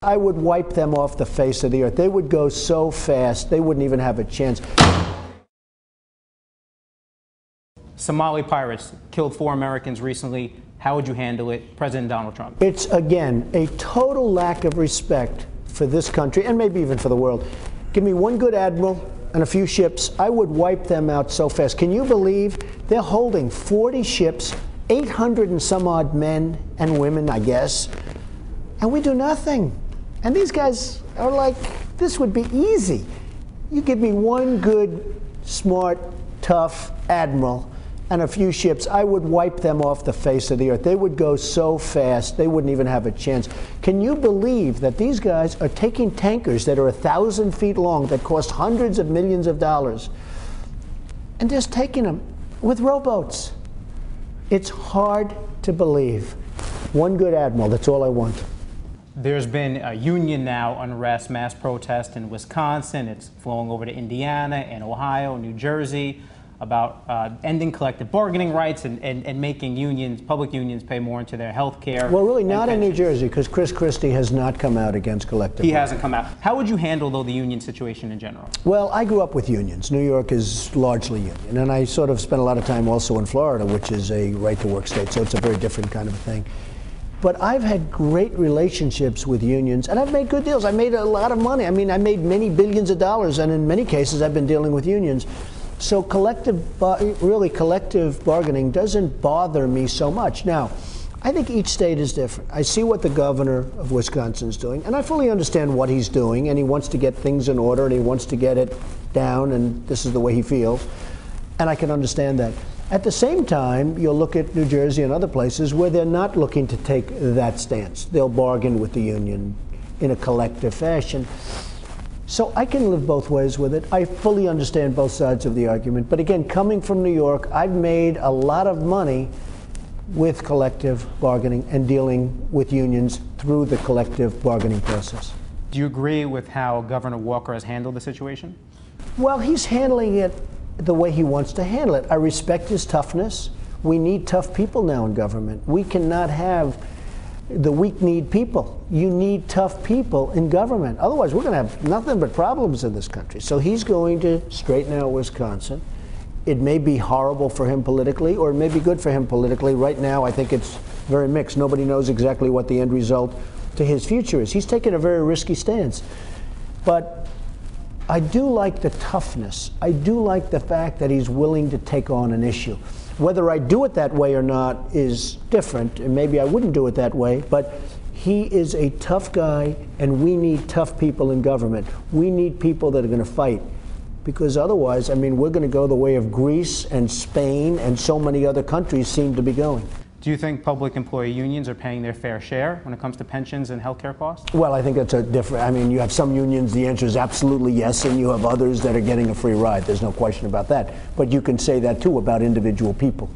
I would wipe them off the face of the earth. They would go so fast, they wouldn't even have a chance. Somali pirates killed 4 Americans recently. How would you handle it, President Donald Trump? It's, again, a total lack of respect for this country and maybe even for the world. Give me one good admiral and a few ships, I would wipe them out so fast. Can you believe they're holding 40 ships, 800 and some odd men and women, I guess, and we do nothing? And these guys are like, this would be easy. You give me one good, smart, tough admiral and a few ships, I would wipe them off the face of the earth. They would go so fast, they wouldn't even have a chance. Can you believe that these guys are taking tankers that are 1,000 feet long, that cost hundreds of millions of dollars, and just taking them with rowboats? It's hard to believe. One good admiral, that's all I want. There's been a union now unrest, mass protest in Wisconsin. It's flowing over to Indiana and Ohio, New Jersey, about ending collective bargaining rights and making unions, public unions, pay more into their health care. Well, really not in New Jersey, because Chris Christie has not come out against collective bargaining. He hasn't come out. How would you handle, though, the union situation in general? Well, I grew up with unions. New York is largely union. And I sort of spent a lot of time also in Florida, which is a right-to-work state, so it's a very different kind of a thing. But I've had great relationships with unions, and I've made good deals. I made a lot of money. I mean, I made many billions of dollars, and in many cases, I've been dealing with unions. So collective bargaining doesn't bother me so much. Now, I think each state is different. I see what the governor of Wisconsin is doing, and I fully understand what he's doing, and he wants to get things in order, and he wants to get it down, and this is the way he feels, and I can understand that. At the same time, you'll look at New Jersey and other places where they're not looking to take that stance. They'll bargain with the union in a collective fashion. So I can live both ways with it. I fully understand both sides of the argument. But again, coming from New York, I've made a lot of money with collective bargaining and dealing with unions through the collective bargaining process. Do you agree with how Governor Walker has handled the situation? Well, he's handling it the way he wants to handle it. I respect his toughness. We need tough people now in government. We cannot have the weak-kneed people. You need tough people in government. Otherwise, we're going to have nothing but problems in this country. So he's going to straighten out Wisconsin. It may be horrible for him politically, or it may be good for him politically. Right now, I think it's very mixed. Nobody knows exactly what the end result to his future is. He's taken a very risky stance. But I do like the toughness. I do like the fact that he's willing to take on an issue. Whether I do it that way or not is different, and maybe I wouldn't do it that way, but he is a tough guy, and we need tough people in government. We need people that are going to fight, because otherwise, I mean, we're going to go the way of Greece and Spain and so many other countries seem to be going. Do you think public employee unions are paying their fair share when it comes to pensions and health care costs? Well, I think that's a different, I mean, you have some unions, the answer is absolutely yes, and you have others that are getting a free ride. There's no question about that. But you can say that, too, about individual people.